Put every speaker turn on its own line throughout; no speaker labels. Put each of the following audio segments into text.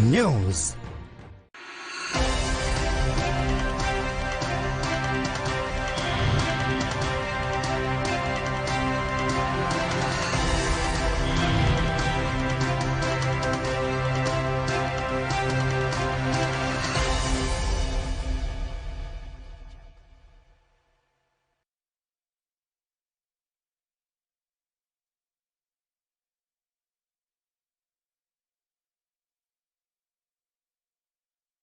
News.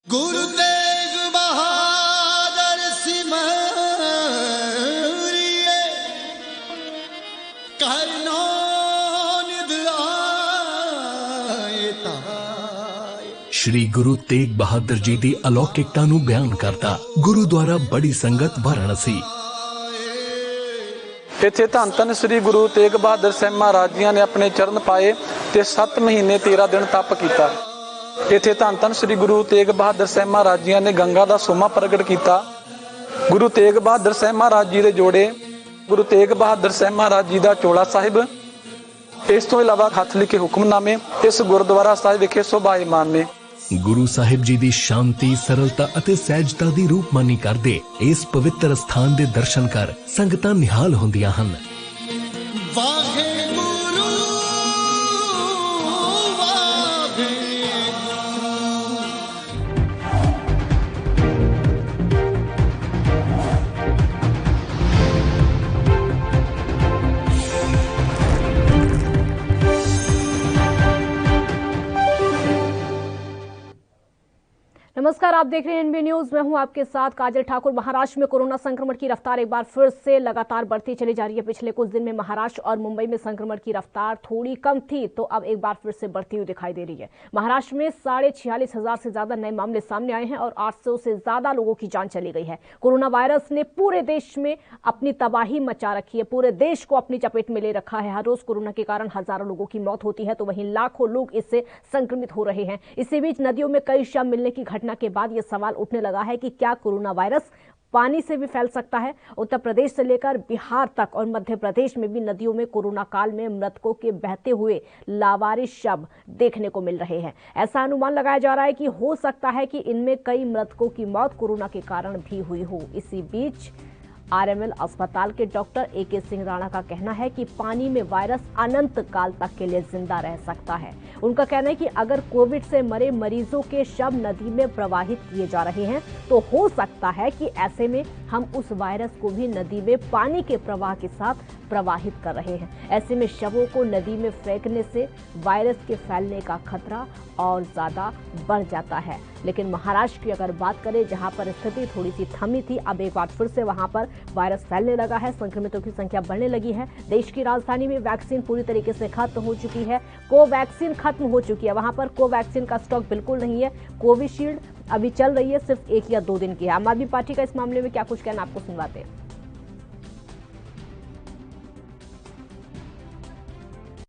Guru Tegh Bahadur सिमरिए करनो निध आए ताए।
श्री गुरु तेग बहादुर जी दी अलौकिकता नूं बयान करता गुरुद्वारा बड़ी संगत वाराणसी।
इत्थे धन धन श्री गुरु तेग बहादुर साहिब महाराज जी ने अपने चरण पाए ते 7 महीने 13 दिन तप किया। इत्थे धन धन श्री गुरु तेग बहादुर साहिब महाराज जी ने गंगा का सोमा प्रगट किया। गुरु तेग बहादुर साहिब महाराज जी के जोड़े, गुरु तेग बहादुर साहिब महाराज जी का चोला साहिब, इस तो इलावा हथ लिखे हुक्मनामे इस गुरुद्वारा साहिब विखे शोभायमान ने।
गुरु साहिब जी दी शांति, सरलता अते सहजता दी रूपमानी करदे इस पवित्र स्थान दे दर्शन कर संगतां निहाल होंदियां हन।
नमस्कार, आप देख रहे हैं एनबी न्यूज। मैं हूं आपके साथ काजल ठाकुर। महाराष्ट्र में कोरोना संक्रमण की रफ्तार एक बार फिर से लगातार बढ़ती चली जा रही है। पिछले कुछ दिन में महाराष्ट्र और मुंबई में संक्रमण की रफ्तार थोड़ी कम थी, तो अब एक बार फिर से बढ़ती हुई दिखाई दे रही है। महाराष्ट्र में 46,500 से ज्यादा नए मामले सामने आए हैं और 800 से ज्यादा लोगों की जान चली गई है। कोरोना वायरस ने पूरे देश में अपनी तबाही मचा रखी है, पूरे देश को अपनी चपेट में ले रखा है। हर रोज कोरोना के कारण हजारों लोगों की मौत होती है, तो वहीं लाखों लोग इससे संक्रमित हो रहे हैं। इसी बीच नदियों में कई शव मिलने की घटना के बाद यह सवाल उठने लगा है कि क्या कोरोना वायरस पानी से भी फैल सकता है। उत्तर प्रदेश से लेकर बिहार तक और मध्य प्रदेश में भी नदियों में कोरोना काल में मृतकों के बहते हुए लावारिस शव देखने को मिल रहे हैं। ऐसा अनुमान लगाया जा रहा है कि हो सकता है कि इनमें कई मृतकों की मौत कोरोना के कारण भी हुई हो। इसी बीच आरएमएल अस्पताल के डॉक्टर AK सिंह राणा का कहना है कि पानी में वायरस अनंत काल तक के लिए जिंदा रह सकता है। उनका कहना है कि अगर कोविड से मरे मरीजों के शव नदी में प्रवाहित किए जा रहे हैं, तो हो सकता है कि ऐसे में हम उस वायरस को भी नदी में पानी के प्रवाह के साथ प्रवाहित कर रहे हैं। ऐसे में शवों को नदी में फेंकने से वायरस के फैलने का खतरा और ज्यादा बढ़ जाता है। लेकिन महाराष्ट्र की अगर बात करें, जहां पर स्थिति थोड़ी सी थमी थी, अब एक बार फिर से वहां पर वायरस फैलने लगा है, संक्रमितों की संख्या बढ़ने लगी है। देश की राजधानी में वैक्सीन पूरी तरीके से खत्म हो चुकी है, कोवैक्सीन खत्म हो चुकी है। वहां पर कोवैक्सीन का स्टॉक बिल्कुल नहीं है। कोविशील्ड अभी चल रही है, सिर्फ 1 या 2 दिन की है। आम आदमी पार्टी का इस मामले में क्या कुछ कहना, आपको सुनवाते हैं।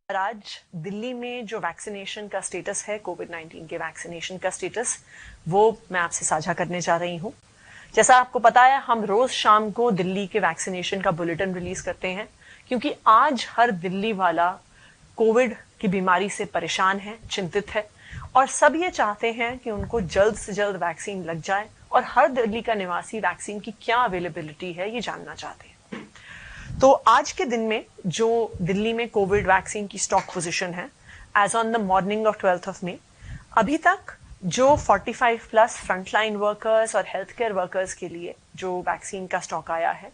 आज दिल्ली में जो वैक्सीनेशन का स्टेटस है, कोविड-19 के वैक्सीनेशन का स्टेटस, वो मैं आपसे साझा करने जा रही हूं। जैसा आपको पता है, हम रोज शाम को दिल्ली के वैक्सीनेशन का बुलेटिन रिलीज करते हैं, क्योंकि आज हर दिल्ली वाला कोविड की बीमारी से परेशान है, चिंतित है, और सब ये चाहते हैं कि उनको जल्द से जल्द वैक्सीन लग जाए, और हर दिल्ली का निवासी वैक्सीन की क्या अवेलेबिलिटी है ये जानना चाहते हैं। तो आज के दिन में जो दिल्ली में कोविड वैक्सीन की स्टॉक पोजीशन है, as on the morning of 12th of May, अभी तक जो 45+ फ्रंटलाइन वर्कर्स और हेल्थ केयर वर्कर्स के लिए जो वैक्सीन का स्टॉक आया है,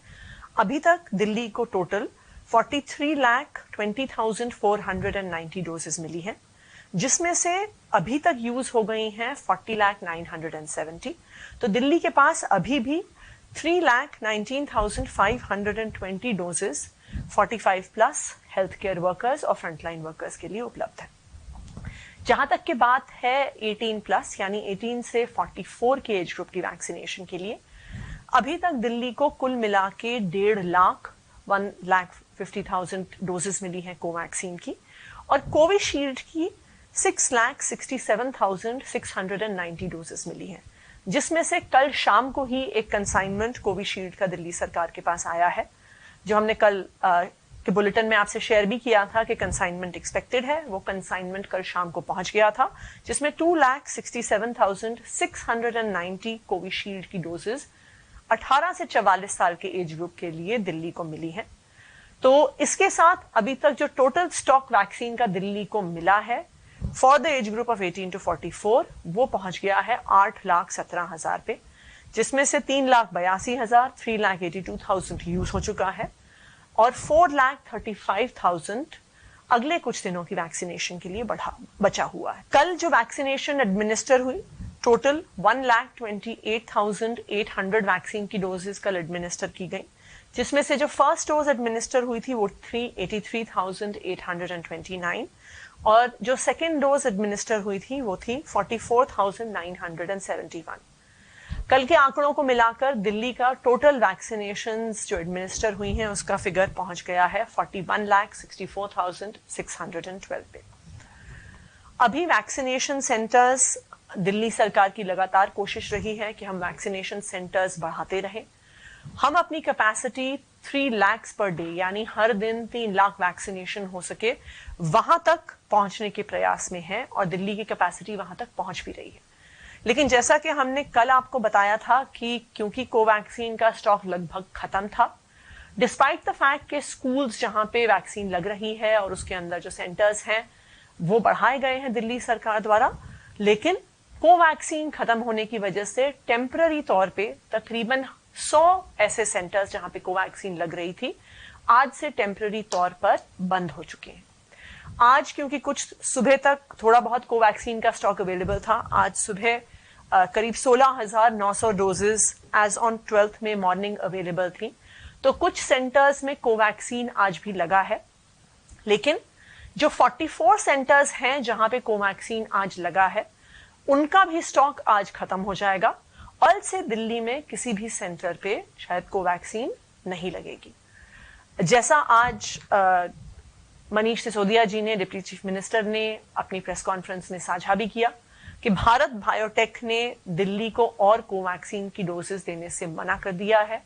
अभी तक दिल्ली को टोटल 43,20,490 डोजेस मिली है, जिसमें से अभी तक यूज हो गई हैं 40,970। तो दिल्ली के पास अभी भी 3,19,520 डोजेस 45+ हेल्थ केयर वर्कर्स और फ्रंटलाइन वर्कर्स के लिए उपलब्ध है। जहां तक की बात है 18+ यानी 18 से 44 के एज ग्रुप की वैक्सीनेशन के लिए, अभी तक दिल्ली को कुल मिला के 1,50,000 डोजेस मिली है कोवैक्सीन की, और कोविशील्ड की 6,67,690 डोजेस मिली है, जिसमें से कल शाम को ही एक कंसाइनमेंट कोविशील्ड का दिल्ली सरकार के पास आया है, जो हमने कल कि बुलेटिन में आपसे शेयर भी किया था कि कंसाइनमेंट एक्सपेक्टेड है। वो कंसाइनमेंट कल शाम को पहुंच गया था, जिसमें 2,67,690 कोविशील्ड की डोजेज 18 से 44 साल के एज ग्रुप के लिए दिल्ली को मिली है। तो इसके साथ अभी तक जो टोटल स्टॉक वैक्सीन का दिल्ली को मिला है for the age group of 18 to 44 वो पहुंच गया है 8,17,000 पे, जिसमें से 3,82,000 3,82,000 यूज हो चुका है और 4,35,000 अगले कुछ दिनों की वैक्सीनेशन के लिए बचा हुआ है। कल जो वैक्सीनेशन एडमिनिस्टर हुई टोटल 1,28,800 वैक्सीन की डोजेस कल एडमिनिस्टर की गई, जिसमें से जो फर्स्ट डोज एडमिनिस्टर हुई थी वो 383,829 और जो सेकेंड डोज एडमिनिस्टर हुई थी वो थी 44,971। कल के आंकड़ों को मिलाकर दिल्ली का टोटल वैक्सीनेशंस जो एडमिनिस्टर हुई हैं उसका फिगर पहुंच गया है 41,64,612 पे। अभी वैक्सीनेशन सेंटर्स, दिल्ली सरकार की लगातार कोशिश रही है कि हम वैक्सीनेशन सेंटर्स बढ़ाते रहें। हम अपनी कैपेसिटी 3 लाख पर डे यानी हर दिन 3 लाख वैक्सीनेशन हो सके वहां तक पहुंचने के प्रयास में है और दिल्ली की कैपेसिटी वहां तक पहुंच भी रही है। लेकिन जैसा कि हमने कल आपको बताया था कि क्योंकि कोवैक्सीन का स्टॉक लगभग खत्म था, डिस्पाइट द फैक्ट कि स्कूल्स जहां पे वैक्सीन लग रही है और उसके अंदर जो सेंटर्स हैं वो बढ़ाए गए हैं दिल्ली सरकार द्वारा, लेकिन कोवैक्सीन खत्म होने की वजह से टेम्पररी तौर पे तकरीबन 100 ऐसे सेंटर्स जहां पे कोवैक्सीन लग रही थी आज से टेम्पररी तौर पर बंद हो चुके हैं। आज क्योंकि कुछ सुबह तक थोड़ा बहुत कोवैक्सीन का स्टॉक अवेलेबल था, आज सुबह करीब 16,900 डोजेस एज ऑन 12th में मॉर्निंग अवेलेबल थी। तो कुछ सेंटर्स में कोवैक्सीन आज भी लगा है, लेकिन जो 44 सेंटर्स हैं जहां पे कोवैक्सीन आज लगा है उनका भी स्टॉक आज खत्म हो जाएगा और से दिल्ली में किसी भी सेंटर पे शायद कोवैक्सीन नहीं लगेगी। जैसा आज मनीष सिसोदिया जी ने, डिप्टी चीफ मिनिस्टर ने अपनी प्रेस कॉन्फ्रेंस में साझा भी किया कि भारत बायोटेक ने दिल्ली को और कोवैक्सीन की डोजेस देने से मना कर दिया है,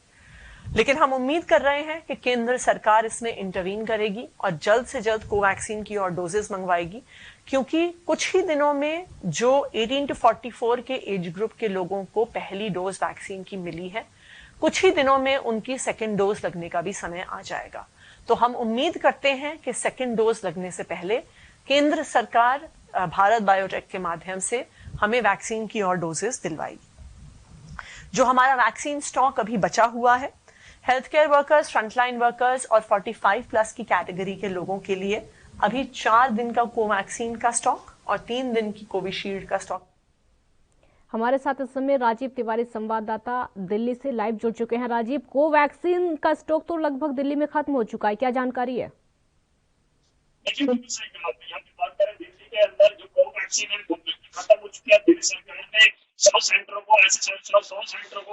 लेकिन हम उम्मीद कर रहे हैं कि केंद्र सरकार इसमें इंटरवीन करेगी और जल्द से जल्द कोवैक्सीन की और डोजेस मंगवाएगी, क्योंकि कुछ ही दिनों में जो 18 to 44 के एज ग्रुप के लोगों को पहली डोज वैक्सीन की मिली है, कुछ ही दिनों में उनकी सेकेंड डोज लगने का भी समय आ जाएगा। तो हम उम्मीद करते हैं कि सेकेंड डोज लगने से पहले केंद्र सरकार भारत बायोटेक के माध्यम से हमें वैक्सीन की और डोजेस दिलवाएगी। जो हमारा वैक्सीन स्टॉक अभी बचा हुआ है, health care workers, frontline workers और 45+ की कैटेगरी के लोगों के लिए अभी 4 दिन का कोवैक्सीन का स्टॉक और 3 दिन की कोविशील्ड का स्टॉक।
हमारे साथ इस समय राजीव तिवारी संवाददाता दिल्ली से लाइव जुड़ चुके हैं। राजीव, कोवैक्सीन का स्टॉक तो लगभग दिल्ली में खत्म हो चुका है, क्या जानकारी है?
देखिए, दिल्ली के अंदर जो कोवैक्सीन है वो खत्म हो चुकी है। दिल्ली सरकार ने 100 सेंटरों को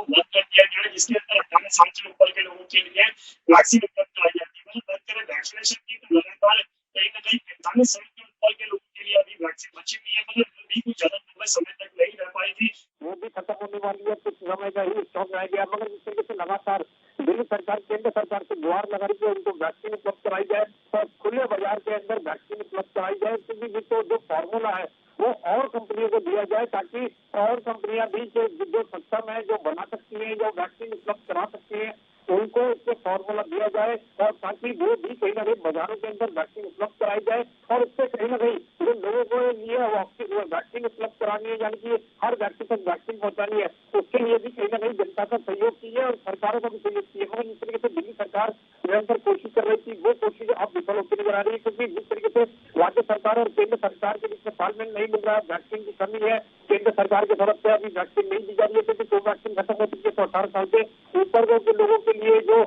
बंद कर दिया गया है, जिसके अंदर 18 साल से ऊपर के लोगों के लिए वैक्सीन उपलब्ध कराई जाती है। मतलब बात करें वैक्सीनेशन की तो लगातार कहीं ना कहीं 45 साल के ऊपर के लोगों के लिए अभी वैक्सीन बची हुई है, मतलब भी कुछ ज्यादा लंबे समय तक नहीं रह पाई थी, वो भी खत्म होने वाली है। कुछ समय का ही स्टॉक रह गया, मगर इस तरीके से लगातार दिल्ली सरकार केंद्र सरकार से गुहार लगा रही है उनको वैक्सीन उपलब्ध कराई जाए और खुले बाजार के अंदर वैक्सीन उपलब्ध कराई जाए। क्योंकि तो जो फॉर्मूला है वो और कंपनियों को दिया जाए ताकि और कंपनियां भी जो सक्षम है, जो बना सकती हैं, जो वैक्सीन उपलब्ध करा सकती हैं, उनको इसको फॉर्मूला दिया जाए और ताकि वो भी कहीं ना कहीं बाजारों के अंदर वैक्सीन उपलब्ध कराई जाए और उससे कहीं ना कहीं जो लोगों को लिए वैक्सीन उपलब्ध करानी है, यानी कि हर व्यक्ति तक वैक्सीन पहुंचानी है, उसके लिए भी कहीं ना कहीं जनता का सहयोग चाहिए और सरकारों का भी सहयोग चाहिए। मगर जिस तरीके से दिल्ली सरकार निरंतर कोशिश कर रही थी वो कोशिश अब विफल होती नजर आ रही है, क्योंकि जिस तरीके से राज्य सरकार और केंद्र सरकार के बीच में तालमेल नहीं मिल रहा है, वैक्सीन की कमी है, केंद्र सरकार की तरफ से अभी वैक्सीन नहीं दी जा रही है, क्योंकि कोवैक्सीन खत्म हो चुकी है। तो 18 साल से ऊपर के लोगों के लिए जो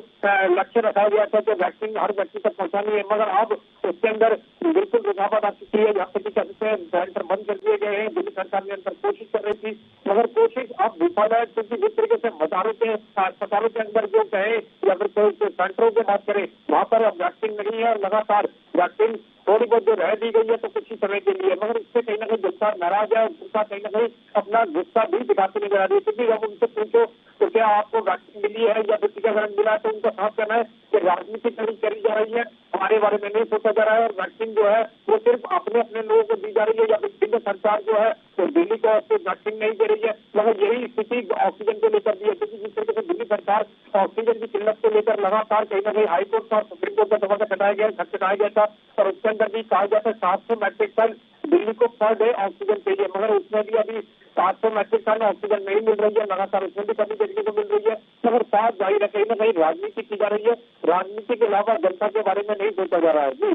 लक्ष्य रखा गया था कि वैक्सीन हर व्यक्ति तक पहुंचानी है, मगर अब उसके अंदर बिल्कुल रुकावट आ चुकी है। यहाँ तक सेंटर बंद कर दिए गए हैं। दिल्ली सरकार निरंतर कोशिश कर रही थी, मगर कोशिश अब विफल है, क्योंकि जिस तरीके से बाजारों के अस्पतालों के अंदर जो कहे या फिर कोई सेंटरों की बात करें, वहां पर अब वैक्सीन नहीं है और लगातार वैक्सीन थोड़ी बहुत जो रह दी गई है तो कुछ ही समय के लिए, मगर इससे कहीं ना कहीं जनता नाराज है और जनता कहीं ना कहीं अपना गुस्सा भी दिखाती नजर आ रही है। क्योंकि जब उनसे पूछो तो क्या आपको वैक्सीन मिली है या फिर टीकाकरण मिला है, तो उनका साफ कहना है कि राजनीति करी जा रही है, हमारे बारे में नहीं सोचा जा रहा है और वैक्सीन जो है वो सिर्फ अपने अपने लोगों को दी जा रही है या फिर केंद्र सरकार जो है तो दिल्ली को वैक्सीन नहीं दे रही है। मगर यही स्थिति ऑक्सीजन को लेकर भी है, क्योंकि जिस तरीके से दिल्ली सरकार ऑक्सीजन की किल्लत को लेकर लगातार कहीं ना कहीं हाईकोर्ट और सुप्रीम कोर्ट का दबाव हटाया गया था और उसके अंदर भी कहा गया था 700 मैट्रिक टन दिल्ली को पर डे ऑक्सीजन चाहिए, मगर उसमें भी अभी 700 मैट्रिक टन ऑक्सीजन नहीं मिल रही है, लगातार उसमें भी कमी देखने को मिल रही है। मगर साफ जाहिर है कहीं ना कहीं राजनीति की जा रही है, राजनीति के अलावा जनता के बारे में नहीं सोचा जा रहा है। जी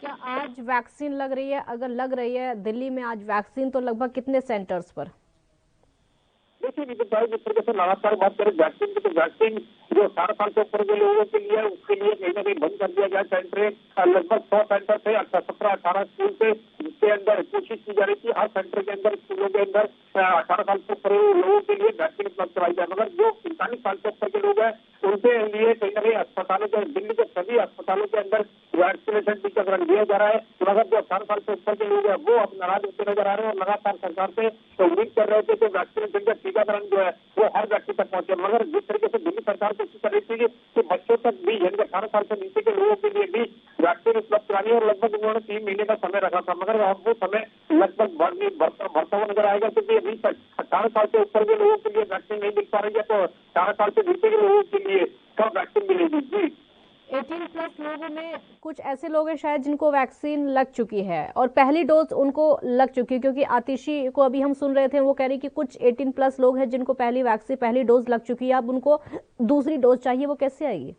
क्या आज वैक्सीन लग रही है? अगर लग रही है दिल्ली में आज वैक्सीन, तो लगभग कितने सेंटर्स पर?
देखिए जिस तरीके से लगातार बात करें वैक्सीन की, तो वैक्सीन जो 18 साल से ऊपर के लोगों के लिए उसके लिए कहीं ना कहीं बंद कर दिया गया सेंटर। लगभग 100 सेंटर थे 17-18 स्कूल से, जिसके अंदर कोशिश की जा रही थी हर सेंटर के अंदर स्कूलों के अंदर 18 साल से ऊपर लोगों के लिए वैक्सीन उपलब्ध कराई जाए। मगर जो 45 साल से ऊपर के लोग हैं उनके लिए कहीं ना कहीं अस्पतालों के, दिल्ली के सभी अस्पतालों के अंदर वैक्सीनेशन टीकाकरण दिया जा रहा है। मगर जो 18 साल से ऊपर के लोग हैं वो अब नाराज होते नजर आ रहे हैं और लगातार सरकार से उम्मीद कर रहे थे कि वैक्सीनेशन का टीकाकरण जो है वो हर व्यक्ति तक पहुंचे। मगर जिस तरीके से दिल्ली सरकार कोशिश कर रही थी कि बच्चों तक भी, यानी 18 साल से नीचे के लोगों के लिए भी वैक्सीन उपलब्ध करानी और लगभग उन्होंने 3 महीने का समय रखा था, मगर अब वो समय लगभग बढ़ता हुआ नजर आएगा, क्योंकि अभी तक 18 साल से ऊपर के लोगों के लिए वैक्सीन नहीं मिल पा रही है, तो 18 साल से नीचे के लोगों के लिए कब वैक्सीन मिलेगी। जी
18+ लोगों में कुछ ऐसे लोग हैं शायद जिनको वैक्सीन लग चुकी है और पहली डोज उनको लग चुकी है, क्योंकि आतिशी को अभी हम सुन रहे थे वो कह रही कि कुछ 18+ लोग हैं जिनको पहली डोज लग चुकी है, अब उनको दूसरी डोज चाहिए, वो कैसे आएगी?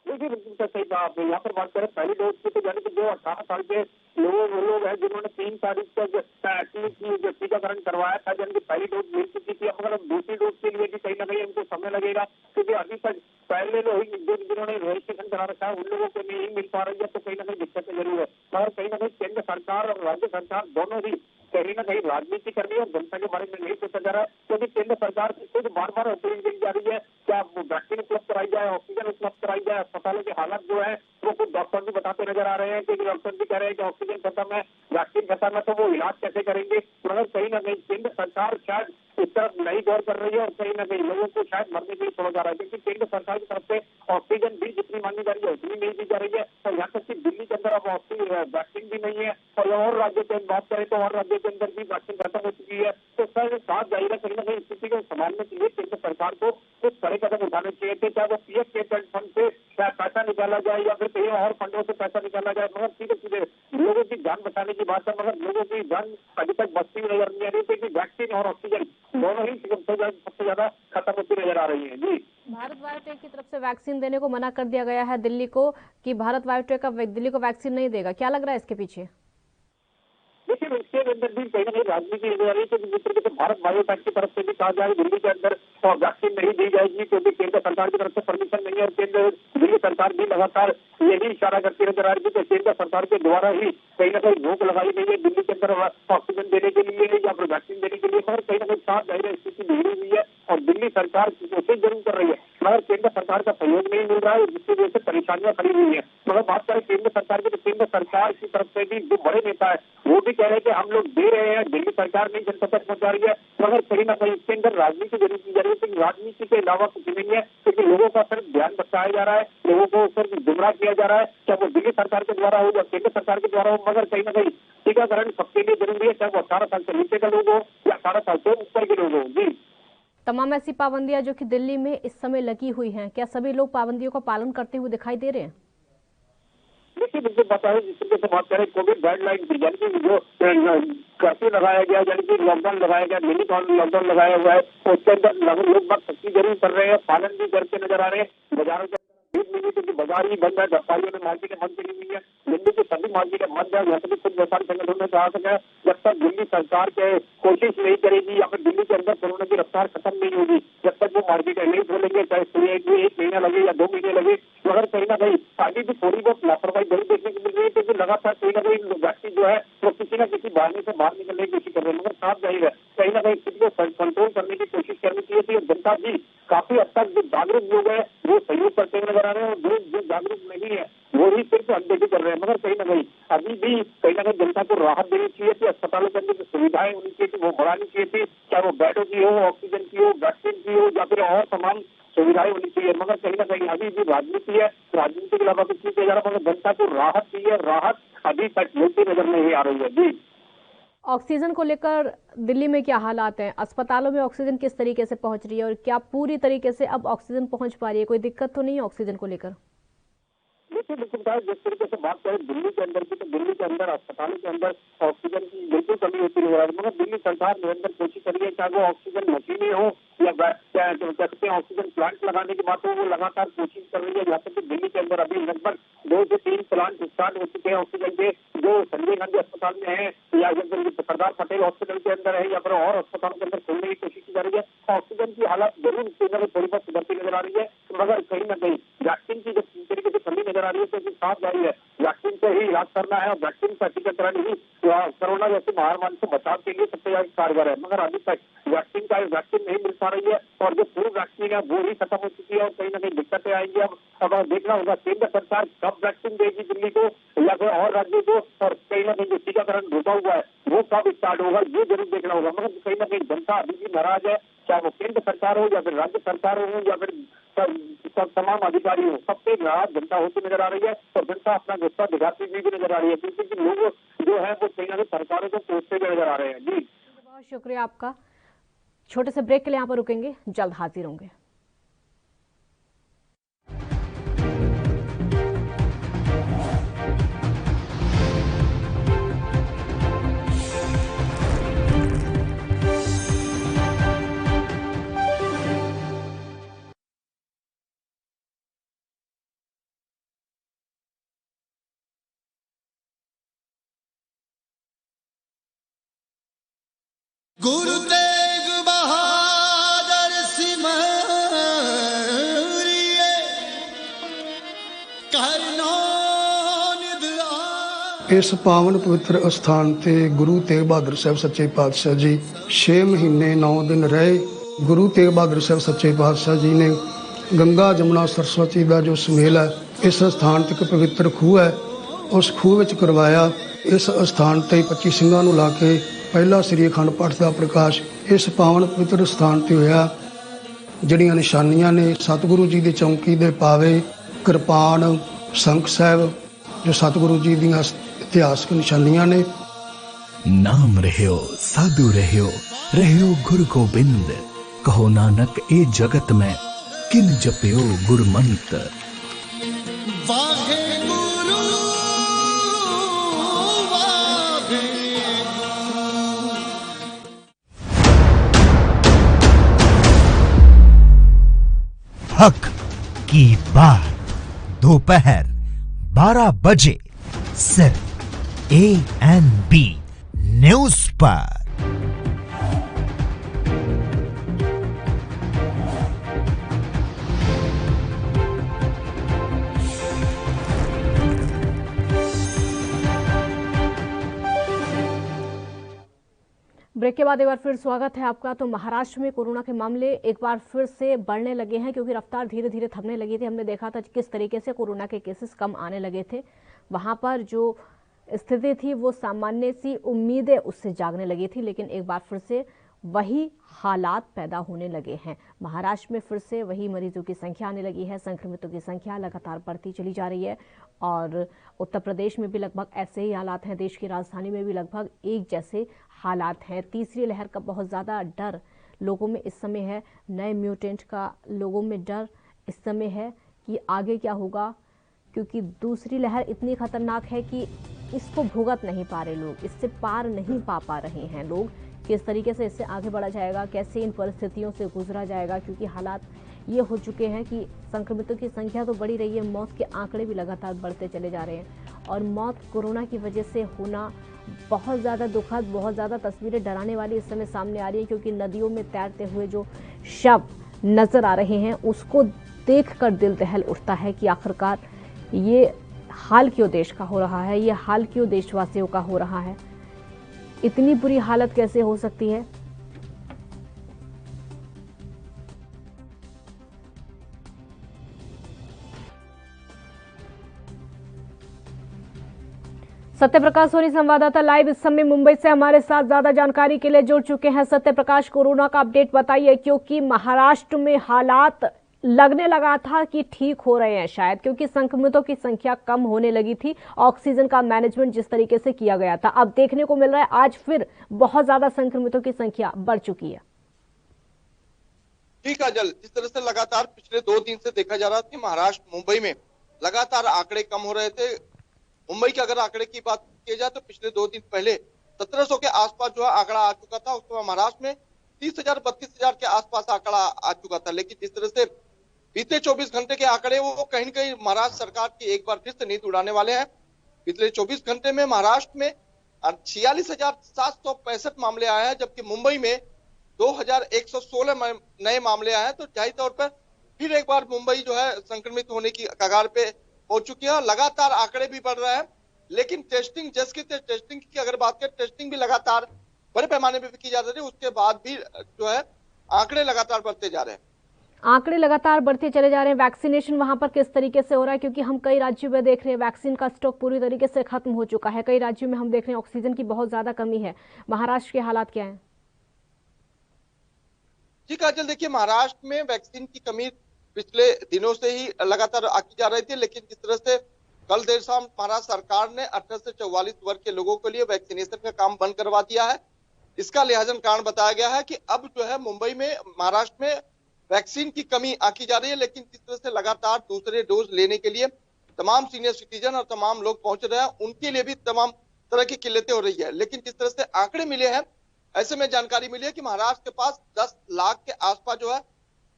देखिए बिल्कुल सही कहा आपने। यहाँ पर बात करें पहली डोज की, तो यानी कि जो 18 साल के वो लोग हैं जिन्होंने 3 तारीख तक जो टीकाकरण करवाया था, यानी कि पहली डोज मिल चुकी थी, मगर अब दूसरी डोज के लिए भी कहीं ना कहीं उनको समय लगेगा, क्योंकि अभी तक पहले लोग जिन्होंने रजिस्ट्रेशन करा रखा है उन लोगों को नहीं मिल पा रही है, तो कहीं ना कहीं दिक्कतें जरूर है। मगर कहीं ना कहीं केंद्र सरकार और राज्य सरकार दोनों ही कहीं ना कहीं राजनीति कर रही है और जनता के बारे में नहीं सोचा जा रहा है, क्योंकि केंद्र सरकार से खुद बार बार अपील की जा रही है क्या वैक्सीन उपलब्ध कराई जाए, ऑक्सीजन उपलब्ध कराई जाए। अस्पतालों की हालत जो है वो खुद डॉक्टर भी बताते नजर आ रहे हैं कि डॉक्टर भी कह रहे हैं कि ऑक्सीजन खत्म है, वैक्सीन खत्म है, तो वो इलाज कैसे करेंगे। मगर कहीं ना कहीं केंद्र सरकार शायद इस तरफ नहीं गौर कर रही है और कहीं ना कहीं लोगों को शायद मरने के लिए छोड़ा जा रहा है, क्योंकि केंद्र सरकार की तरफ से ऑक्सीजन भी जितनी मांगी जा रही है उतनी नहीं दी जा रही है। और यहाँ तक कि दिल्ली के अंदर अब वैक्सीन भी नहीं है और राज्यों की बात करें तो और राज्यों के अंदर भी वैक्सीन खत्म हो चुकी है। तो सर साफ जाहिर है कहीं ना कहीं स्थिति को संभालने के लिए केंद्र सरकार को कुछ कड़े कदम उठाने चाहिए थे, चाहे वो पीएफ के फंड से पैसा निकाला जाए या फिर कहीं और फंडों से पैसा निकाला जाए, मगर सीधे सीधे लोगों की जान बचाने की बात है, मगर लोगों की जान अभी तक बचती हुई नजर नहीं आ रही, क्योंकि वैक्सीन और ऑक्सीजन दोनों ही सबसे ज्यादा खत्म होती नजर आ रही है। जी
भारत बायोटेक की तरफ से वैक्सीन देने को मना कर दिया गया है दिल्ली को, कि भारत बायोटेक का दिल्ली को वैक्सीन नहीं देगा, क्या लग रहा है इसके पीछे?
देखिए इसके अंदर भी कहीं ना कहीं राजनीति नजर आ रही है, क्योंकि जिस तरीके से भारत बायोटेक की तरफ से भी कहा जाए दिल्ली के अंदर वैक्सीन नहीं दी जाएगी, क्योंकि केंद्र सरकार की तरफ से परमिशन नहीं है और दिल्ली सरकार भी लगातार यही इशारा करती नजर आ रही है कि केंद्र सरकार के द्वारा ही कहीं ना कहीं रोक लगाई गई है दिल्ली के अंदर ऑक्सीजन देने के लिए या फिर वैक्सीन देने के लिए, मगर कहीं ना कहीं साफ जाहिर स्थिति बिगड़ी हुई है और दिल्ली सरकार कोशिश जरूर कर रही है, मगर केंद्र सरकार का सहयोग नहीं मिल रहा है, जिसकी वजह से परेशानियां खड़ी हुई है। मगर बात करें केंद्र सरकार की, तो केंद्र सरकार की तरफ से भी जो बड़े नेता है वो भी कह रहे हैं कि हम लोग दे रहे हैं, दिल्ली सरकार नहीं जनता तक पहुंचा रही है, मगर कहीं ना कहीं इसके अंदर राजनीति जरूर की जा रही है, क्योंकि राजनीति के अलावा कुछ नहीं है, क्योंकि लोगों का सिर्फ ध्यान भटकाया जा रहा है, लोगों को सिर्फ गुमराह किया जा रहा है, चाहे वो दिल्ली सरकार के द्वारा हो या केंद्र सरकार के द्वारा हो, मगर कहीं ना कहीं टीकाकरण सबके लिए जरूरी है, चाहे वो 18 साल से नीचे का लोग हो या 18 साल से ऊपर के लोग हो। जी
तमाम ऐसी पाबंदियां जो कि दिल्ली में इस समय लगी हुई हैं, क्या सभी लोग पाबंदियों का पालन करते हुए दिखाई दे रहे हैं?
देखिए बिल्कुल बताया जिस तरीके से बात करें कोविड गाइडलाइन की, यानी कि जो कर्फ्यू लगाया गया, यानी कि लॉकडाउन लगाया गया, मिनी लॉकडाउन लगाया हुआ है, उसके अंदर लोग बात सख्ती जरूर कर रहे हैं, पालन भी करके नजर आ रहे हैं। बाजारों के क्योंकि बाजार ही बंद है, व्यापारियों ने मार्केटें बंद करी हुई है, दिल्ली की सभी मार्केटें बंद है। यहाँ से भी खुद व्यापारी संगठनों ने कहा है जब तक दिल्ली सरकार के कोशिश नहीं करेगी या फिर दिल्ली के अंदर कोरोना की रफ्तार खत्म नहीं होगी, जब तक वो मार्केटें नहीं खोलेंगे, चाहे एक महीना लगे या 2 महीने लगे, मगर कहीं ना कहीं आगे भी थोड़ी बहुत लापरवाही जरूर देखने को मिल रही है, क्योंकि लगातार कहीं ना कहीं व्यक्ति जो है वो किसी न किसी बहाने से बाहर निकलने की कोशिश कर रहे हैं, मगर साफ जाहिर है कहीं ना कहीं स्थिति को कंट्रोल करने की कोशिश करनी चाहिए थी और जनता भी काफी हद तक जो जागरूक लोग हैं वो सहयोग करते हुए नजर आ रहे हैं और जो जागरूक नहीं है वो ही सिर्फ अनदेखी कर रहे हैं। मगर कहीं ना कहीं अभी भी कहीं ना कहीं जनता को राहत देनी चाहिए थी, अस्पतालों के अंदर जो सुविधाएं होनी चाहिए थी वो बढ़ानी चाहिए थी, चाहे वो बेडों की हो, ऑक्सीजन की हो, वैक्सीन की हो या फिर और तमाम सुविधाएं होनी चाहिए, मगर कहीं ना कहीं अभी भी राजनीति है, राजनीति के अलावा कुछ नहीं किया जा रहा, मगर जनता को राहत दी है, राहत अभी तक मिलती नजर नहीं आ रही है। जी,
ऑक्सीजन को लेकर दिल्ली में क्या हालात हैं? अस्पतालों में ऑक्सीजन किस तरीके से पहुंच रही है और क्या पूरी तरीके से अब ऑक्सीजन पहुंच पा रही है? कोई दिक्कत तो नहीं है ऑक्सीजन को लेकर?
देखिए निश्चित है, जिस तरीके से बात करें दिल्ली के अंदर की, तो दिल्ली के अंदर अस्पतालों के अंदर ऑक्सीजन की बिल्कुल कमी होती नजर आ रही है, मगर दिल्ली सरकार निरंतर कोशिश कर रही है, चाहे वो ऑक्सीजन मशीनें हो या कहते हैं ऑक्सीजन प्लांट लगाने की बात हो, वो लगातार कोशिश कर रही है। यहाँ तक कि दिल्ली के अंदर अभी लगभग 2 से 3 प्लांट स्टार्ट हो चुके हैं ऑक्सीजन के, जो संजय गांधी अस्पताल में है या सरदार पटेल हॉस्पिटल के अंदर है या फिर और अस्पतालों के अंदर खोलने की कोशिश की जा रही है। ऑक्सीजन की हालत जरूर थोड़ी बहुत सुधरती नजर आ रही है, मगर कहीं ना कहीं वैक्सीन की जिस तरीके से कमी नजर आ रही है, तो साफ जारी है वैक्सीन से ही इलाज करना है और वैक्सीन का टीकाकरण ही कोरोना जैसे महामारी से बचाव के लिए सबसे ज्यादा कारगर है, मगर अभी तक वैक्सीन नहीं मिल पा रही है और जो पूरी वैक्सीन है वो ही खत्म हो चुकी है और कहीं ना कहीं दिक्कतें आएंगी। अब देखना होगा केंद्र सरकार कब वैक्सीन देगी दिल्ली को या फिर और राज्यों को, और कहीं ना कहीं जो टीकाकरण रुका हुआ है वो कब स्टार्ट होगा ये जरूर देखना होगा। मगर कहीं ना कहीं जनता अभी भी नाराज है, चाहे वो केंद्र सरकार हो या फिर राज्य सरकार हो या फिर तमाम अधिकारी हो, सबसे नाराज जनता होती नजर आ रही है और जनता अपना गुस्सा दिखाती हुई भी नजर आ रही है, क्योंकि लोग जो है वो कहीं ना कहीं सरकारों को कोसते हुए नजर आ रहे हैं। जी
बहुत शुक्रिया आपका। छोटे से ब्रेक के लिए यहाँ पर रुकेंगे, जल्द हाजिर होंगे।
गुरु तेग बहादुर सिमरिए करनो निध
इस पावन पवित्र अस्थान ते गुरु तेग बहादुर साहब सच्चे पातशाह जी 6 महीने 9 दिन रहे। गुरु तेग बहादुर साहब सच्चे पातशाह जी ने गंगा जमुना सरस्वती का जो सुमेल है इस अस्थान ते एक पवित्र खूह है, उस खूह विच करवाया। इस अस्थान ते 25 ਸਿੰਘਾਂ ਨੂੰ ਲਾ ਕੇ ਪਹਿਲਾ ਸ੍ਰੀ ਅਖੰਡ ਪਾਠ ਦਾ ਪ੍ਰਕਾਸ਼ ਇਸ ਪਾਵਨ ਪਵਿੱਤਰ ਸਥਾਨ ਤੇ ਹੋਇਆ। ਜਿਹੜੀਆਂ ਨਿਸ਼ਾਨੀਆਂ ਨੇ ਸਤਿਗੁਰੂ ਜੀ ਦੀ ਚੌਂਕੀ ਦੇ ਪਾਵੇ, ਕਿਰਪਾਨ, ਸੰਖ ਸਾਹਿਬ, ਜੋ ਸਤਿਗੁਰੂ ਜੀ ਦੀਆਂ ਇਤਿਹਾਸਕ ਨਿਸ਼ਾਨੀਆਂ ਨੇ।
नाम रहियो साधु रहियो गुरु गोबिंद, कहो नानक ए जगत में किन जपियो गुरमंत।
वाहे गुरु वाहे
हक की बात दोपहर 12 बजे सिर्फ ANB न्यूज पर।
ब्रेक के बाद एक बार फिर स्वागत है आपका। तो महाराष्ट्र में कोरोना के मामले एक बार फिर से बढ़ने लगे हैं, क्योंकि रफ्तार धीरे धीरे थमने लगी थी। हमने देखा था किस तरीके से कोरोना के केसेस कम आने लगे थे, वहां पर जो स्थिति थी वो सामान्य सी उम्मीदें उससे जागने लगी थी, लेकिन एक बार फिर से वही हालात पैदा होने लगे हैं। महाराष्ट्र में फिर से वही मरीजों की संख्या आने लगी है, संक्रमितों की संख्या लगातार बढ़ती चली जा रही है और उत्तर प्रदेश में भी लगभग ऐसे ही हालात हैं। देश की राजधानी में भी लगभग एक जैसे हालात हैं। तीसरी लहर का बहुत ज़्यादा डर लोगों में इस समय है, नए म्यूटेंट का लोगों में डर इस समय है कि आगे क्या होगा, क्योंकि दूसरी लहर इतनी खतरनाक है कि इसको भुगत नहीं पा रहे लोग, इससे पार नहीं पा रहे हैं लोग। किस तरीके से इससे आगे बढ़ा जाएगा, कैसे इन परिस्थितियों से गुजरा जाएगा, क्योंकि हालात ये हो चुके हैं कि संक्रमितों की संख्या तो बढ़ी रही है, मौत के आंकड़े भी लगातार बढ़ते चले जा रहे हैं और मौत कोरोना की वजह से होना बहुत ज़्यादा दुखद, बहुत ज़्यादा तस्वीरें डराने वाली इस समय सामने आ रही है, क्योंकि नदियों में तैरते हुए जो शव नजर आ रहे हैं उसको देखकर दिल दहल उठता है कि आखिरकार ये हाल क्यों देश का हो रहा है, ये हाल क्यों देशवासियों का हो रहा है, इतनी बुरी हालत कैसे हो सकती है। सत्यप्रकाश सोनी संवाददाता लाइव इस समय मुंबई से हमारे साथ ज्यादा जानकारी के लिए जुड़ चुके हैं। सत्यप्रकाश, कोरोना का अपडेट बताइए, क्योंकि महाराष्ट्र में हालात लगने लगा था कि ठीक हो रहे हैं शायद, क्योंकि संक्रमितों की संख्या कम होने लगी थी, ऑक्सीजन का मैनेजमेंट जिस तरीके से किया गया था। अब देखने को मिल रहा है आज फिर बहुत ज्यादा संक्रमितों की संख्या बढ़ चुकी है।
ठीक है जल, जिस तरह से लगातार पिछले 2 दिन से देखा जा रहा था कि महाराष्ट्र मुंबई में लगातार आंकड़े कम हो रहे थे। मुंबई के अगर आंकड़े की बात की जाए तो पिछले 2 दिन पहले 1700 के आसपास जो है आंकड़ा आ चुका था। उसके बाद महाराष्ट्र में 30,000 32,000 के आसपास आंकड़ा आ चुका था। लेकिन जिस तरह से बीते 24 घंटे के आंकड़े वो कहीं न कहीं महाराष्ट्र सरकार की एक बार फिर से नींद उड़ाने वाले हैं। पिछले 24 घंटे में महाराष्ट्र में 46,765 मामले आए हैं, जबकि मुंबई में 2,116 नए मामले आए हैं। तो जाहिर तौर पर फिर एक बार मुंबई जो है संक्रमित होने की कगार पे पहुंच चुकी है। लगातार आंकड़े भी बढ़ रहे हैं, लेकिन टेस्टिंग टेस्टिंग की अगर बात करें, टेस्टिंग भी लगातार बड़े पैमाने पे की जा रही है। उसके बाद भी जो है आंकड़े लगातार बढ़ते जा रहे हैं।
आंकड़े लगातार बढ़ते चले जा रहे हैं। वैक्सीनेशन वहां पर किस तरीके से हो रहा है, क्योंकि हम कई राज्यों में देख रहे हैं वैक्सीन का स्टॉक पूरी तरीके से खत्म हो चुका है। कई राज्यों में हम देख रहे हैं ऑक्सीजन की बहुत ज्यादा कमी है। महाराष्ट्र के हालात क्या है?
जी काजल, देखिए महाराष्ट्र में वैक्सीन की कमी पिछले दिनों से ही लगातार आती जा रही थी, लेकिन जिस तरह से कल देर शाम महाराष्ट्र सरकार ने 18 से 44 वर्ग के लोगों के लिए वैक्सीनेशन का काम बंद करवा दिया है। इसका लिहाजन कारण बताया गया है कि अब जो है मुंबई में महाराष्ट्र में वैक्सीन की कमी आकी जा रही है। लेकिन जिस तरह से लगातार दूसरे डोज लेने के लिए तमाम सीनियर सिटीजन और तमाम लोग पहुंच रहे हैं, उनके लिए भी तमाम तरह की किल्लतें हो रही है। लेकिन जिस तरह से आंकड़े मिले हैं, ऐसे में जानकारी मिली है कि महाराष्ट्र के पास 10 लाख के आसपास जो है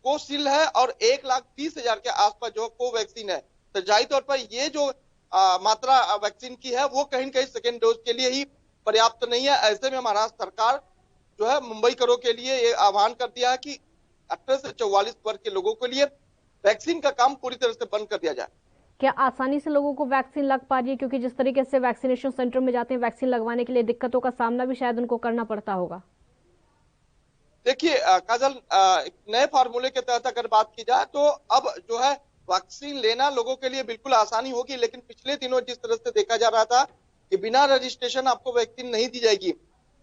कोशील्ड है और 1,30,000 के आसपास जो कोवैक्सीन है। तो जाहिर तौर पर ये जो मात्रा वैक्सीन की है वो कहीं न कहीं सेकेंड डोज के लिए ही पर्याप्त नहीं है। ऐसे में महाराष्ट्र सरकार जो है मुंबई करों के लिए ये आह्वान कर दिया है कि 18 से 44 वर्ग के लोगों के लिए वैक्सीन का काम पूरी तरह से बंद कर दिया जाए।
क्या आसानी से लोगों को वैक्सीन लग पा रही है? क्योंकि जिस तरीके से वैक्सीनेशन सेंटर में जाते हैं वैक्सीन लगवाने के लिए दिक्कतों का सामना भी शायद उनको करना पड़ता होगा।
देखिए काजल, नए फार्मूले के तहत अगर बात की जाए तो अब जो है वैक्सीन लेना लोगों के लिए बिल्कुल आसानी होगी। लेकिन पिछले दिनों जिस तरह से देखा जा रहा था कि बिना रजिस्ट्रेशन आपको वैक्सीन नहीं दी जाएगी,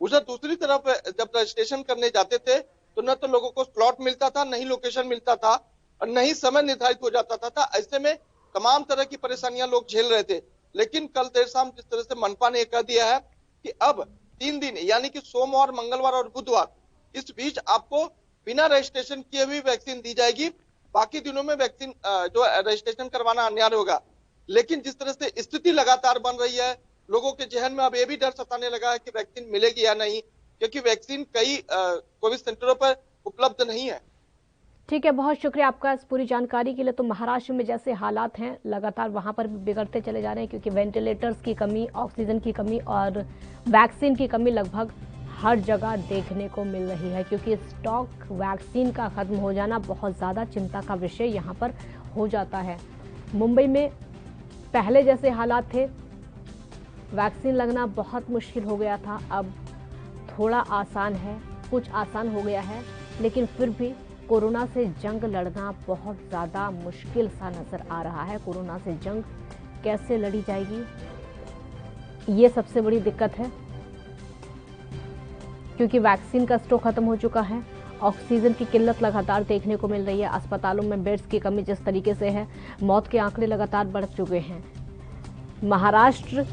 उधर दूसरी तरफ जब रजिस्ट्रेशन करने जाते थे तो न तो लोगों को स्लॉट मिलता था, नहीं लोकेशन मिलता था और नहीं समय निर्धारित हो जाता था। ऐसे में तमाम तरह की परेशानियां लोग झेल रहे थे। लेकिन कल देर शाम जिस तरह से मनपा ने कह दिया है कि अब 3 दिन यानी कि सोमवार, मंगलवार और बुधवार, इस बीच आपको बिना रजिस्ट्रेशन किए भी वैक्सीन दी जाएगी। बाकी दिनों में वैक्सीन जो रजिस्ट्रेशन करवाना अनिवार्य होगा। लेकिन जिस तरह से स्थिति लगातार बन रही है, लोगों के जहन में अब ये भी डर सताने लगा है कि वैक्सीन मिलेगी या नहीं, क्योंकि वैक्सीन कई कोविड सेंटरों पर उपलब्ध नहीं है।
ठीक है, बहुत शुक्रिया आपका इस पूरी जानकारी के लिए। तो महाराष्ट्र में जैसे हालात हैं लगातार वहां पर भी बिगड़ते चले जा रहे हैं, क्योंकि वेंटिलेटर्स की कमी, ऑक्सीजन की कमी और वैक्सीन की कमी लगभग हर जगह देखने को मिल रही है। क्योंकि स्टॉक वैक्सीन का खत्म हो जाना बहुत ज़्यादा चिंता का विषय यहाँ पर हो जाता है। मुंबई में पहले जैसे हालात थे, वैक्सीन लगना बहुत मुश्किल हो गया था, अब थोड़ा आसान है, कुछ आसान हो गया है, लेकिन फिर भी कोरोना से जंग लड़ना बहुत ज़्यादा मुश्किल सा नज़र आ रहा है। कोरोना से जंग कैसे लड़ी जाएगी, ये सबसे बड़ी दिक्कत है, क्योंकि वैक्सीन का स्टॉक खत्म हो चुका है, ऑक्सीजन की किल्लत लगातार देखने को मिल रही है, अस्पतालों में बेड्स की कमी जिस तरीके से है, मौत के आंकड़े लगातार बढ़ चुके हैं। महाराष्ट्र,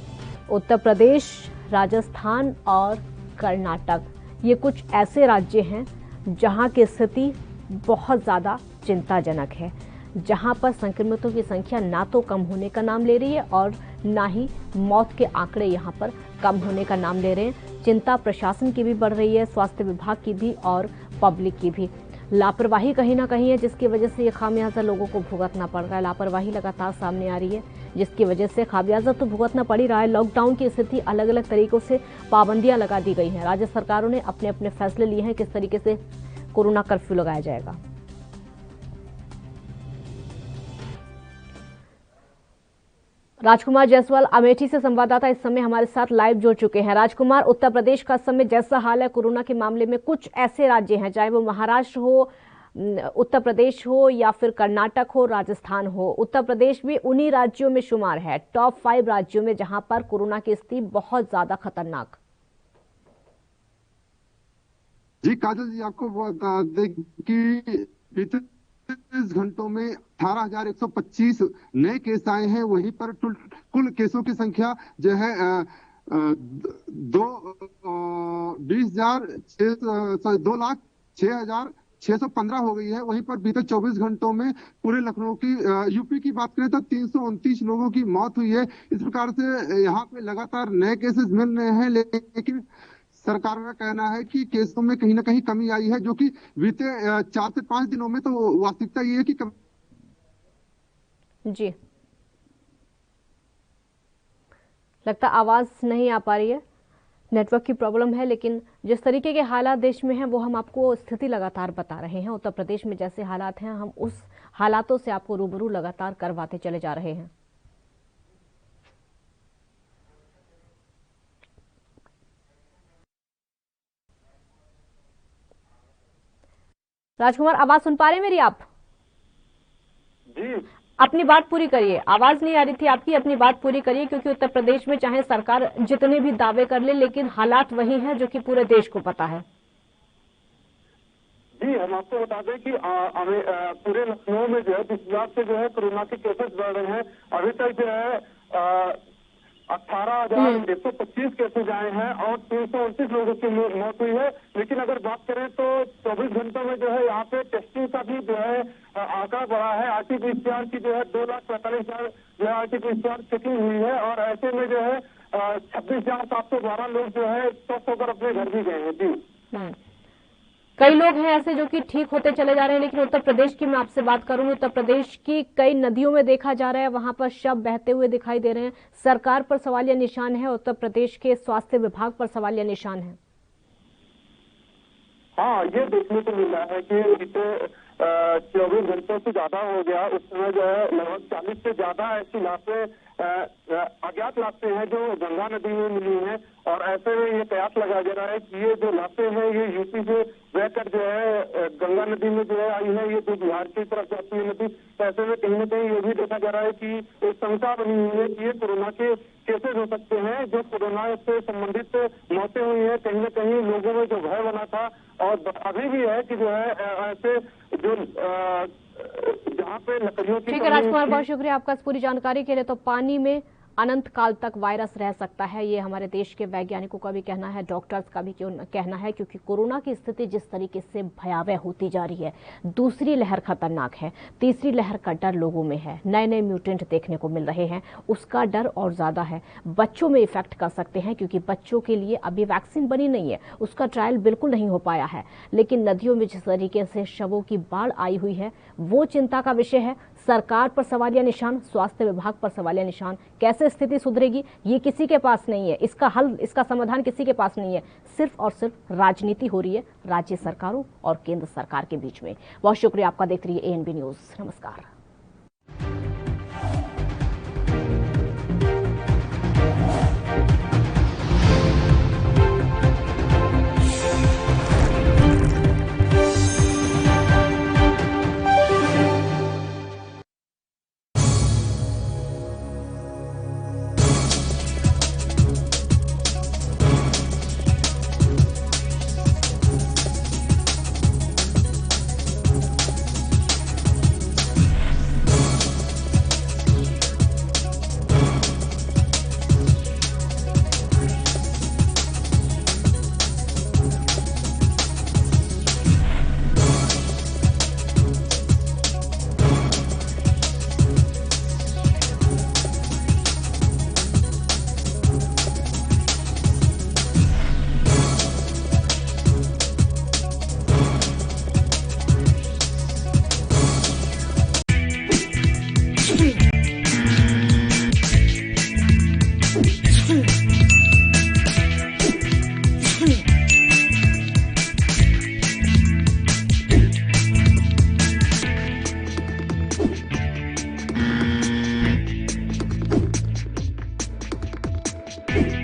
उत्तर प्रदेश, राजस्थान और कर्नाटक, ये कुछ ऐसे राज्य हैं जहां की स्थिति बहुत ज़्यादा चिंताजनक है, जहां पर संक्रमितों की संख्या ना तो कम होने का नाम ले रही है और ना ही मौत के आंकड़े यहां पर कम होने का नाम ले रहे हैं। चिंता प्रशासन की भी बढ़ रही है, स्वास्थ्य विभाग की भी और पब्लिक की भी। लापरवाही कहीं ना कहीं है जिसकी वजह से ये खामियाजा लोगों को भुगतना पड़ रहा है। लापरवाही लगातार सामने आ रही है जिसकी वजह से खामियाजा तो भुगतना पड़ ही रहा है। लॉकडाउन की स्थिति, अलग अलग तरीकों से पाबंदियां लगा दी गई हैं। राज्य सरकारों ने अपने अपने फैसले लिए हैं किस तरीके से कोरोना कर्फ्यू लगाया जाएगा। राजकुमार जायसवाल अमेठी से संवाददाता इस समय हमारे साथ लाइव जुड़ चुके हैं। राजकुमार, उत्तर प्रदेश का समय जैसा हाल है कोरोना के मामले में, कुछ ऐसे राज्य हैं, चाहे वो महाराष्ट्र हो, उत्तर प्रदेश हो या फिर कर्नाटक हो, राजस्थान हो, उत्तर प्रदेश भी उन्हीं राज्यों में शुमार है, टॉप 5 राज्यों में जहां पर कोरोना की स्थिति बहुत ज्यादा खतरनाक।
जी काजल जी, आपको कि 24 घंटों में 18,125 नए केस आए हैं। वहीं पर कुल केसों की संख्या जो है 2,06,615 हो गई है। वहीं पर बीते 24 घंटों में पूरे लखनऊ की यूपी की बात करें तो 329 लोगों की मौत हुई है। इस प्रकार से यहाँ पे लगातार नए केसेस मिल रहे हैं, लेकिन सरकार का कहना है कि केसों में कहीं ना कहीं कमी आई है, जो कि बीते 4 से 5 दिनों में तो वास्तविकता ये है कि
जी लगता आवाज नहीं आ पा रही है, नेटवर्क की प्रॉब्लम है। लेकिन जिस तरीके के हालात देश में हैं वो हम आपको स्थिति लगातार बता रहे हैं। उत्तर प्रदेश में जैसे हालात हैं हम उस हालातों से आपको रूबरू लगातार करवाते चले जा रहे हैं। राजकुमार, आवाज सुन पा रहे हैं मेरी आप?
जी
अपनी बात पूरी करिए, आवाज नहीं आ रही थी आपकी, अपनी बात पूरी करिए, क्योंकि उत्तर प्रदेश में चाहे सरकार जितने भी दावे कर ले लेकिन हालात वही हैं जो कि पूरे देश को पता है।
जी हम आपको बता दें कि पूरे लखनऊ में जो है जिस हिसाब से जो है कोरोना के केसेस बढ़ रहे हैं, अभी तक जो है 18,125 केसेज आए हैं और 329 लोगों की मौत हुई है। लेकिन अगर बात करें तो 24 घंटों में जो है यहाँ पे टेस्टिंग का भी जो है आंकड़ा बढ़ा है। RT-PCR की जो है 2,45,000 जो है RT-PCR चेकिंग हुई है और ऐसे में जो है 26,712 लोग जो है स्वस्थ होकर अपने घर भी गए हैं। जी
कई लोग हैं ऐसे जो कि ठीक होते चले जा रहे हैं, लेकिन उत्तर प्रदेश की मैं आपसे बात करूंगी। उत्तर प्रदेश की कई नदियों में देखा जा रहा है, वहां पर शव बहते हुए दिखाई दे रहे हैं। सरकार पर सवालिया निशान है, उत्तर प्रदेश के स्वास्थ्य विभाग पर सवालिया निशान है।
हाँ, ये देखने को मिला है कि बीते 24 घंटों से ज्यादा हो गया। उस समय जो है लगभग 40 से ज्यादा ऐसी लाशें अज्ञात लाशें हैं जो गंगा नदी में मिली हैं और ऐसे में ये कयास लगाया जा रहा है कि ये जो लाशें हैं ये यूपी से बहकर जो है गंगा नदी में जो है आई है, ये जो बिहार की तरफ जाती है नदी। तो ऐसे में कहीं ना कहीं ये भी देखा जा रहा है कि एक शंका बनी हुई है कि ये कोरोना के केसेज हो सकते हैं, जो कोरोना से संबंधित मौतें हुई है। कहीं ना कहीं लोगों में जो भय बना था और अभी भी है कि जो है ऐसे जो जहाँ पे लकड़ियों की।
ठीक है राजकुमार, बहुत शुक्रिया आपका इस पूरी जानकारी के लिए। तो पानी में अनंत काल तक वायरस रह सकता है, ये हमारे देश के वैज्ञानिकों का भी कहना है, डॉक्टर्स का भी कहना है, क्योंकि कोरोना की स्थिति जिस तरीके से भयावह होती जा रही है, दूसरी लहर खतरनाक है, तीसरी लहर का डर लोगों में है, नए नए म्यूटेंट देखने को मिल रहे हैं, उसका डर और ज्यादा है। बच्चों में इफेक्ट कर सकते हैं क्योंकि बच्चों के लिए अभी वैक्सीन बनी नहीं है, उसका ट्रायल बिल्कुल नहीं हो पाया है। लेकिन नदियों में जिस तरीके से शवों की बाढ़ आई हुई है वो चिंता का विषय है। सरकार पर सवालिया निशान, स्वास्थ्य विभाग पर सवालिया निशान। कैसे स्थिति सुधरेगी ये किसी के पास नहीं है, इसका हल, इसका समाधान किसी के पास नहीं है। सिर्फ और सिर्फ राजनीति हो रही है राज्य सरकारों और केंद्र सरकार के बीच में। बहुत शुक्रिया आपका, देखते रहिए ANB न्यूज। नमस्कार।
you